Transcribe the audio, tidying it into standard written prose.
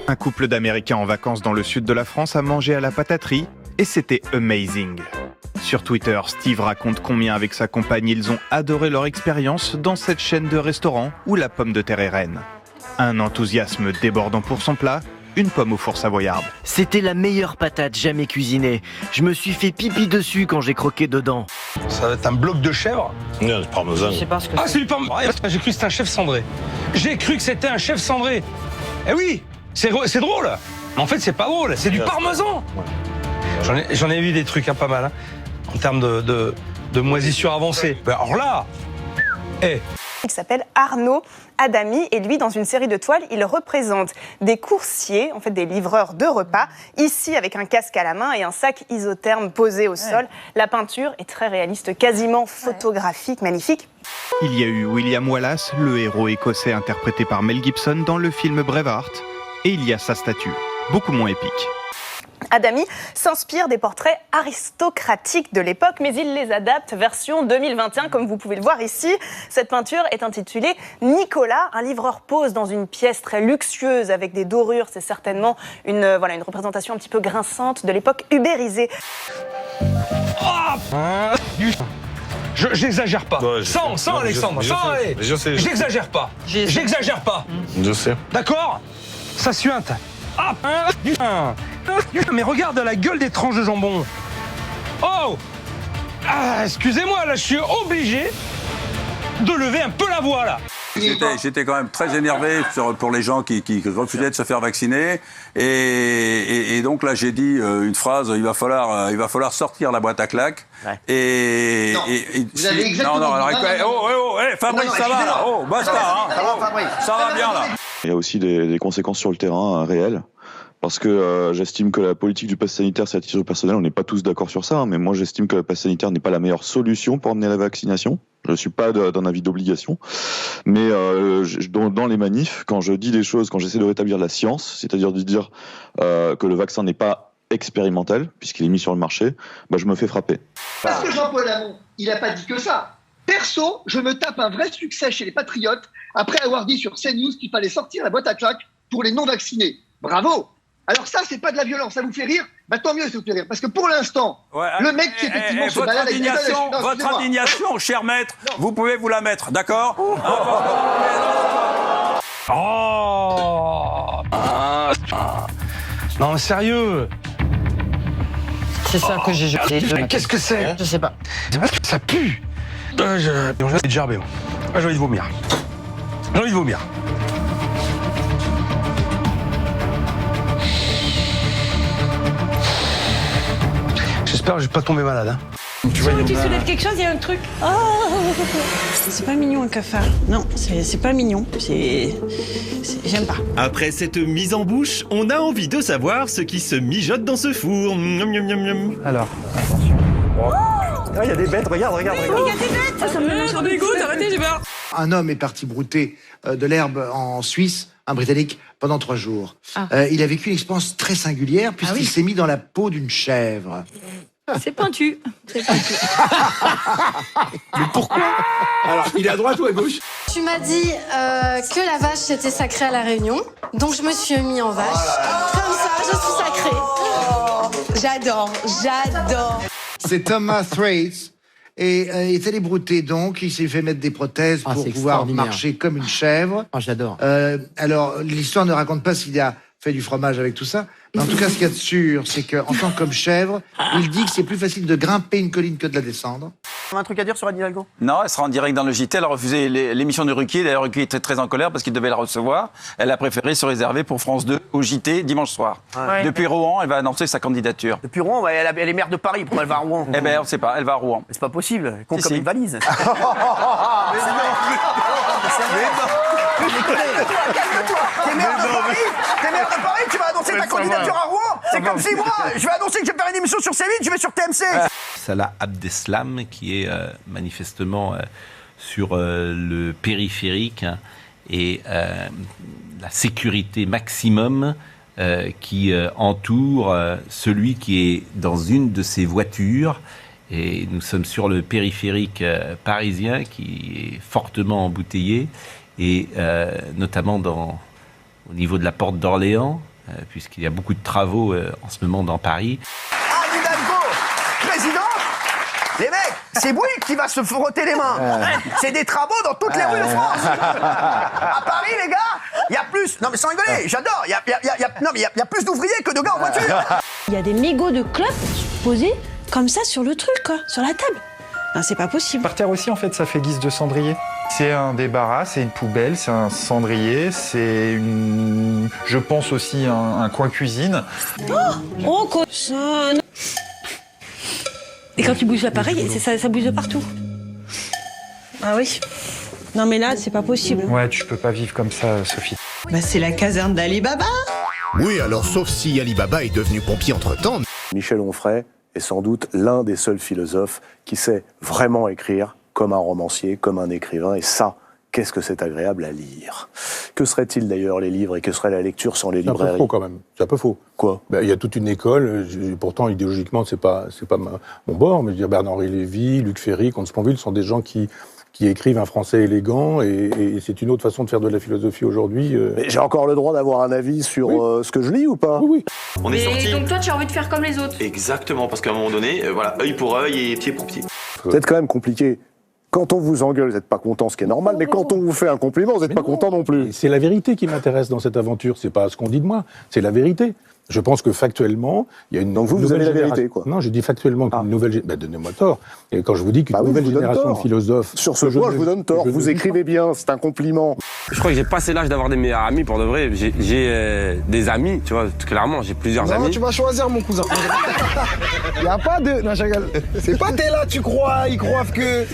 Un couple d'Américains en vacances dans le sud de la France a mangé à la pataterie et c'était amazing. Sur Twitter, Steve raconte combien avec sa compagne ils ont adoré leur expérience dans cette chaîne de restaurants où la pomme de terre est reine. Un enthousiasme débordant pour son plat, une pomme au four savoyarde. C'était la meilleure patate jamais cuisinée. Je me suis fait pipi dessus quand j'ai croqué dedans. Ça va être un bloc de chèvre. Non, c'est parmesan. Je sais pas ce que Ah, c'est. c'est du parmesan. J'ai cru que c'était un chef cendré. J'ai cru que c'était un chef cendré. Eh oui, c'est drôle. Mais en fait, c'est pas drôle, c'est du parmesan. J'en ai vu des trucs pas mal, hein, en termes de moisissure avancée. Ben, alors là, Qui s'appelle Arnaud Adami et lui dans une série de toiles il représente des coursiers, en fait des livreurs de repas, ici avec un casque à la main et un sac isotherme posé au sol. La peinture est très réaliste, quasiment photographique, magnifique. Il y a eu William Wallace, le héros écossais interprété par Mel Gibson dans le film Braveheart, et il y a sa statue, beaucoup moins épique. Adami s'inspire des portraits aristocratiques de l'époque, mais il les adapte version 2021, comme vous pouvez le voir ici. Cette peinture est intitulée Nicolas. Un livreur pose dans une pièce très luxueuse avec des dorures. C'est certainement une représentation un petit peu grinçante de l'époque ubérisée. j'exagère pas. Ouais, sans Alexandre, sans allez. J'exagère pas. J'exagère pas. Je sais. D'accord? Ça suinte. Ah, mais regarde la gueule des tranches de jambon. Oh! Ah, excusez-moi, là, je suis obligé de lever un peu la voix, là. J'étais quand même très énervé pour les gens qui refusaient de se faire vacciner. Et donc là, j'ai dit une phrase, il va falloir sortir la boîte à claques. Ouais. Vous avez exactement... Fabrice, ça va, là. Oh, basta, hein. Ça va bien, là. Il y a aussi des conséquences sur le terrain réelles. Parce que j'estime que la politique du pass sanitaire, c'est à titre personnel, on n'est pas tous d'accord sur ça, hein, mais moi j'estime que le pass sanitaire n'est pas la meilleure solution pour amener la vaccination. Je ne suis pas d'un avis d'obligation. Mais dans les manifs, quand je dis des choses, quand j'essaie de rétablir la science, c'est-à-dire de dire que le vaccin n'est pas expérimental, puisqu'il est mis sur le marché, je me fais frapper. Parce que Jean-Paul Hamon, il n'a pas dit que ça. Perso, je me tape un vrai succès chez les patriotes après avoir dit sur CNews qu'il fallait sortir la boîte à claques pour les non-vaccinés. Bravo! Alors ça, c'est pas de la violence, ça vous fait rire? Tant mieux, ça vous fait rire. Parce que pour l'instant, le mec qui effectivement se balade avec votre indignation, cher maître, vous pouvez vous la mettre, d'accord? Non, mais sérieux. C'est ça que j'ai jeté. Mais qu'est-ce que c'est? Je sais pas. Ça pue. J'ai envie de gerber, moi. J'ai envie de vomir. J'ai envie de vomir. J'espère que je vais pas tomber malade. Tu soulèves quelque chose, il y a un truc. Oh, c'est pas mignon un cafard. Non, c'est pas mignon. J'aime pas. Après cette mise en bouche, on a envie de savoir ce qui se mijote dans ce four. Alors, attention. Il y a des bêtes, regarde. Il y a des bêtes. Ça me dégoûte, arrêtez, j'ai peur. Un homme est parti brouter de l'herbe en Suisse, un Britannique, pendant 3 jours. Il a vécu une expérience très singulière puisqu'il s'est mis dans la peau d'une chèvre. C'est pointu. Mais pourquoi? Alors, il est à droite ou à gauche? Tu m'as dit que la vache c'était sacré à la Réunion, donc je me suis mis en vache. Comme ça, je suis sacrée. J'adore. C'est Thomas Thwaites. Et il est allé brouter, donc il s'est fait mettre des prothèses pour pouvoir marcher comme une chèvre. J'adore. Alors, l'histoire ne raconte pas s'il a fait du fromage avec tout ça. Mais en tout cas, ce qu'il y a de sûr, c'est qu'en tant que chèvre, il dit que c'est plus facile de grimper une colline que de la descendre. On a un truc à dire sur Anne Hidalgo? Non, elle sera en direct dans le JT. Elle a refusé l'émission de Ruquier. D'ailleurs, Ruquier était très en colère parce qu'il devait la recevoir. Elle a préféré se réserver pour France 2 au JT dimanche soir. Ouais. Depuis Rouen, elle va annoncer sa candidature. Depuis Rouen, elle est maire de Paris. Pourquoi elle va à Rouen? Eh ben, on ne sait pas. Elle va à Rouen. C'est pas possible. Elle compte comme une valise. T'es maire de Paris, tu vas annoncer ta candidature à Rouen. C'est comme si moi, je vais annoncer que je vais faire une émission sur C8, je vais sur TMC. Salah Abdeslam, qui est manifestement sur le périphérique et la sécurité maximum qui entoure celui qui est dans une de ces voitures. Et nous sommes sur le périphérique parisien qui est fortement embouteillé, et notamment au niveau de la porte d'Orléans, puisqu'il y a beaucoup de travaux en ce moment dans Paris. Anne Hidalgo, président. Les mecs, c'est Bouygues qui va se frotter les mains. C'est des travaux dans toutes les rues de France. À Paris, les gars, il y a plus. Non, mais sans rigoler, j'adore. Il y a plus d'ouvriers que de gars en voiture. Il y a des mégots de clopes posés comme ça sur le truc, quoi, sur la table. Non, c'est pas possible. Par terre aussi, en fait, ça fait guise de cendrier. C'est un débarras, c'est une poubelle, c'est un cendrier, c'est une... Je pense aussi un coin cuisine. Oh, cochon. Et quand tu bouges l'appareil, ça bouge de partout. Ah oui. Non mais là, c'est pas possible. Ouais, tu peux pas vivre comme ça, Sophie. Bah, c'est la caserne d'Ali Baba. Oui, alors sauf si Ali Baba est devenu pompier entre-temps. Michel Onfray est sans doute l'un des seuls philosophes qui sait vraiment écrire comme un romancier, comme un écrivain, et ça, qu'est-ce que c'est agréable à lire. Que seraient-ils d'ailleurs les livres et que serait la lecture sans les librairies ? C'est un peu faux quand même, c'est un peu faux. Quoi ? Il y a toute une école, pourtant idéologiquement c'est pas mon bord, mais je veux dire Bernard-Henri Lévy, Luc Ferry, Comte Sponville sont des gens qui écrivent un français élégant et c'est une autre façon de faire de la philosophie aujourd'hui. Mais j'ai encore le droit d'avoir un avis sur ce que je lis ou pas ? Oui. On est sortis. Donc toi tu as envie de faire comme les autres. Exactement, parce qu'à un moment donné, voilà, œil pour œil et pied pour pied. Vous êtes quand même compliqué. Quand on vous engueule, vous n'êtes pas content, ce qui est normal, mais quand on vous fait un compliment, vous n'êtes pas content non plus. C'est la vérité qui m'intéresse dans cette aventure, c'est pas ce qu'on dit de moi, c'est la vérité. Je pense que factuellement, il y a une Donc vous avez la vérité, quoi. Non, j'ai dit factuellement qu'une nouvelle génération... donnez-moi tort. Et quand je vous dis qu'une nouvelle génération de philosophes... Sur ce point, je vous donne tort. Vous écrivez bien, c'est un compliment. Je crois que j'ai passé l'âge d'avoir des meilleurs amis, pour de vrai. J'ai des amis, tu vois, clairement, j'ai plusieurs amis. Non, tu vas choisir, mon cousin. Il n'y a pas de... Non, je rigole. C'est pas t'es là, tu crois, ils croient que...